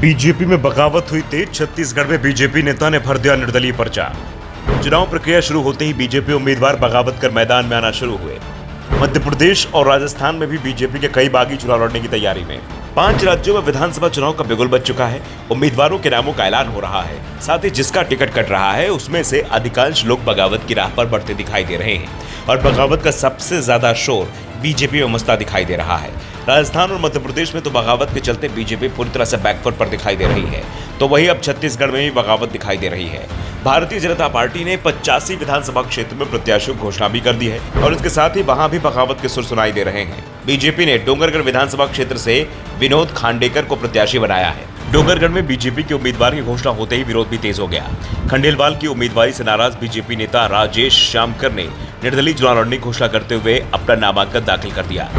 BJP में बगावत हुई तेज। छत्तीसगढ़ में बीजेपी नेता ने भर दिया निर्दलीय पर्चा। चुनाव प्रक्रिया शुरू होते ही बीजेपी उम्मीदवार बगावत कर मैदान में आना शुरू हुए। मध्य प्रदेश और राजस्थान में भी बीजेपी के कई बागी चुनाव लड़ने की तैयारी में। 5 राज्यों में विधानसभा चुनाव का बिगुल बज चुका है। उम्मीदवारों के नामों का ऐलान हो रहा है। साथ ही जिसका टिकट कट रहा है उसमें से अधिकांश लोग बगावत की राह पर बढ़ते दिखाई दे रहे हैं और बगावत का सबसे ज्यादा शोर बीजेपी में मचता दिखाई दे रहा है। राजस्थान और मध्य प्रदेश में तो बगावत के चलते बीजेपी पूरी तरह से बैकफुट पर दिखाई दे रही है, तो वहीं अब छत्तीसगढ़ में भी बगावत दिखाई दे रही है। भारतीय जनता पार्टी ने 85 विधानसभा क्षेत्र में प्रत्याशियों की घोषणा भी कर दी है और इसके साथ ही वहां भी बगावत के सुर सुनाई दे रहे हैं। बीजेपी ने डोंगरगढ़ विधानसभा क्षेत्र से विनोद खांडेकर को प्रत्याशी बनाया है। डोंगरगढ़ में बीजेपी के उम्मीदवार की घोषणा होते ही विरोध भी तेज हो गया। खंडेलवाल की उम्मीदवारी से नाराज बीजेपी नेता राजेश श्यामकर ने निर्दलीय चुनाव लड़ने की घोषणा करते हुए अपना नामांकन दाखिल कर दिया।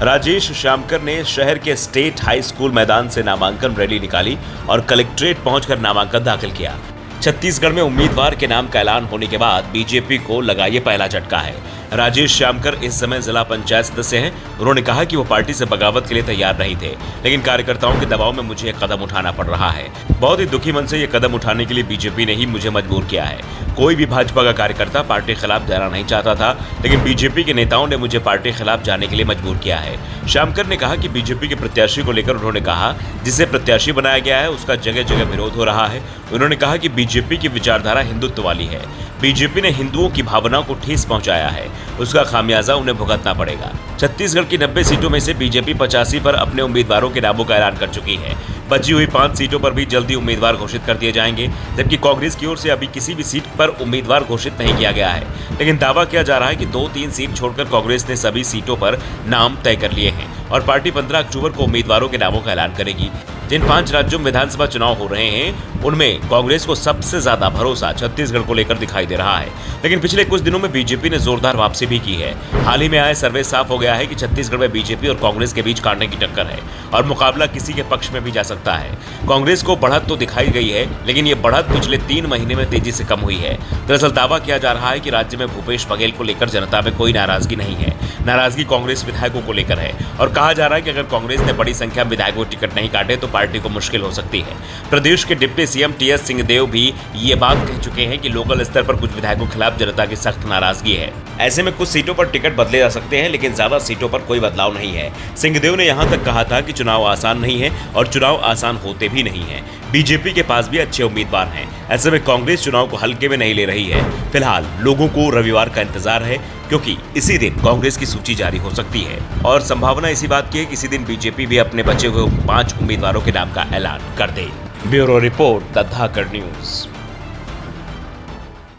राजेश श्यामकर ने शहर के स्टेट हाई स्कूल मैदान से नामांकन रैली निकाली और कलेक्ट्रेट पहुंचकर नामांकन दाखिल किया। छत्तीसगढ़ में उम्मीदवार के नाम का ऐलान होने के बाद बीजेपी को लगा ये पहला झटका है। राजेश श्यामकर इस समय जिला पंचायत सदस्य हैं। उन्होंने कहा कि वो पार्टी से बगावत के लिए तैयार नहीं थे, लेकिन कार्यकर्ताओं के दबाव में मुझे एक कदम उठाना पड़ रहा है। बहुत ही दुखी मन से ये कदम उठाने के लिए बीजेपी ने ही मुझे मजबूर किया है। कोई भी भाजपा का कार्यकर्ता पार्टी के खिलाफ जाना नहीं चाहता था, लेकिन बीजेपी के नेताओं ने मुझे पार्टी के खिलाफ जाने के लिए मजबूर किया है। श्यामकर ने कहा कि बीजेपी के प्रत्याशी को लेकर उन्होंने कहा जिसे प्रत्याशी बनाया गया है उसका जगह जगह विरोध हो रहा है। उन्होंने कहा कि बीजेपी की विचारधारा हिंदुत्व वाली है। बीजेपी ने हिंदुओं की भावनाओं को ठेस पहुंचाया है, उसका खामियाजा उन्हें भुगतना पड़ेगा। छत्तीसगढ़ की 90 सीटों में से बीजेपी 85 पर अपने उम्मीदवारों के नामों का ऐलान कर चुकी है। बची हुई 5 सीटों पर भी जल्दी उम्मीदवार घोषित कर दिए जाएंगे, जबकि कांग्रेस की ओर से अभी किसी भी सीट पर उम्मीदवार घोषित नहीं किया गया है। लेकिन दावा किया जा रहा है कि 2-3 सीट छोड़कर कांग्रेस ने सभी सीटों पर नाम तय कर लिए हैं और पार्टी 15 अक्टूबर को उम्मीदवारों के नामों का ऐलान करेगी। जिन 5 राज्यों में विधानसभा चुनाव हो रहे हैं उनमें कांग्रेस को सबसे ज्यादा भरोसा छत्तीसगढ़ को लेकर दिखाई दे रहा है, लेकिन पिछले कुछ दिनों में बीजेपी ने जोरदार वापसी भी की है। हाल ही में आए सर्वे साफ हो गया है कि छत्तीसगढ़ में बीजेपी और कांग्रेस के बीच कांटे की टक्कर है और मुकाबला किसी के पक्ष में भी जा सकता है। कांग्रेस को बढ़त तो दिखाई गई है, लेकिन ये बढ़त पिछले 3 महीने में तेजी से कम हुई है। दरअसल दावा किया जा रहा है कि राज्य में भूपेश बघेल को लेकर जनता में कोई नाराजगी नहीं है। नाराजगी कांग्रेस विधायकों को लेकर है और कहा जा रहा है कि अगर कांग्रेस ने बड़ी संख्या में विधायकों को टिकट नहीं काटे तो पार्टी को मुश्किल हो सकती है। प्रदेश के डिप्टी सीएम टीएस सिंहदेव भी ये बात कह चुके हैं कि लोकल स्तर पर कुछ विधायकों के खिलाफ जनता की सख्त नाराजगी है। ऐसे में कुछ सीटों पर टिकट बदले जा सकते हैं, लेकिन ज्यादा सीटों पर कोई बदलाव नहीं है। सिंहदेव ने यहां तक कहा था कि चुनाव आसान नहीं है और चुनाव आसान होते भी नहीं है। बीजेपी के पास भी अच्छे उम्मीदवार हैं। ऐसे में कांग्रेस चुनाव को हल्के में नहीं ले रही है। फिलहाल लोगों को रविवार का इंतजार है, क्योंकि इसी दिन कांग्रेस की सूची जारी हो सकती है और संभावना इसी बात की है कि इसी दिन बीजेपी भी अपने बचे हुए 5 उम्मीदवारों के नाम का ऐलान कर दे। Bureau report, the Dhakad news.